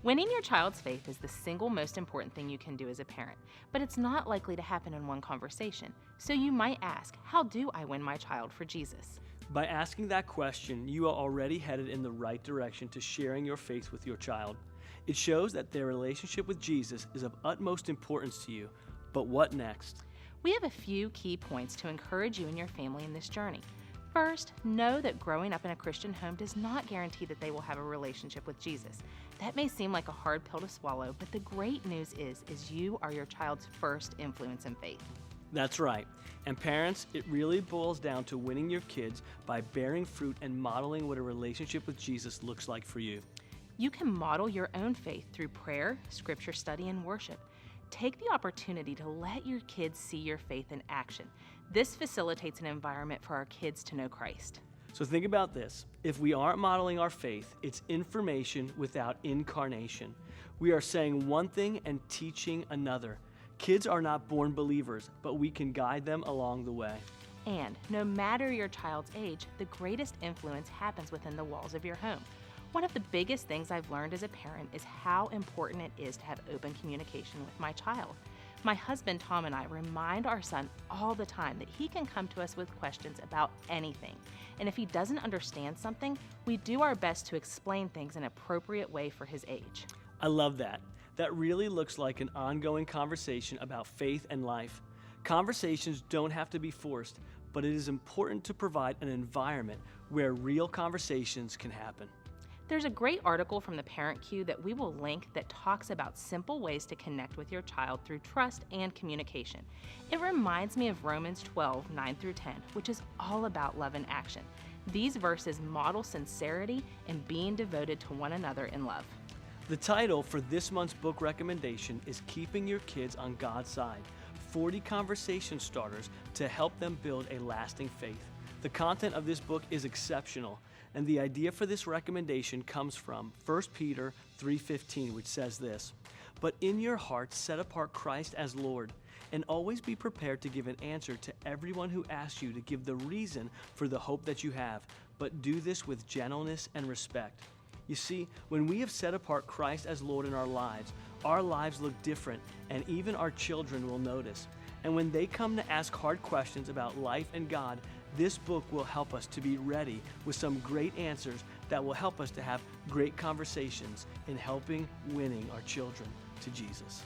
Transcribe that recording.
Winning your child's faith is the single most important thing you can do as a parent, but it's not likely to happen in one conversation. So you might ask, how do I win my child for Jesus? By asking that question, you are already headed in the right direction to sharing your faith with your child. It shows that their relationship with Jesus is of utmost importance to you. But what next? We have a few key points to encourage you and your family in this journey. First, know that growing up in a Christian home does not guarantee that they will have a relationship with Jesus. That may seem like a hard pill to swallow, but the great news is you are your child's first influence in faith. That's right. And parents, it really boils down to winning your kids by bearing fruit and modeling what a relationship with Jesus looks like for you. You can model your own faith through prayer, scripture study, and worship. Take the opportunity to let your kids see your faith in action. This facilitates an environment for our kids to know Christ. So think about this. If we aren't modeling our faith, it's information without incarnation. We are saying one thing and teaching another. Kids are not born believers, but we can guide them along the way. And no matter your child's age, the greatest influence happens within the walls of your home. One of the biggest things I've learned as a parent is how important it is to have open communication with my child. My husband Tom and I remind our son all the time that he can come to us with questions about anything. And if he doesn't understand something, we do our best to explain things in an appropriate way for his age. I love that. That really looks like an ongoing conversation about faith and life. Conversations don't have to be forced, but it is important to provide an environment where real conversations can happen. There's a great article from the Parent Cue that we will link that talks about simple ways to connect with your child through trust and communication. It reminds me of Romans 12, 9 through 10, which is all about love in action. These verses model sincerity and being devoted to one another in love. The title for this month's book recommendation is Keeping Your Kids on God's Side, 40 conversation starters to help them build a lasting faith. The content of this book is exceptional, and the idea for this recommendation comes from 1 Peter 3:15, which says this, "But in your hearts set apart Christ as Lord, and always be prepared to give an answer to everyone who asks you to give the reason for the hope that you have, but do this with gentleness and respect." You see, when we have set apart Christ as Lord in our lives look different, and even our children will notice. And when they come to ask hard questions about life and God, this book will help us to be ready with some great answers that will help us to have great conversations in helping winning our children to Jesus.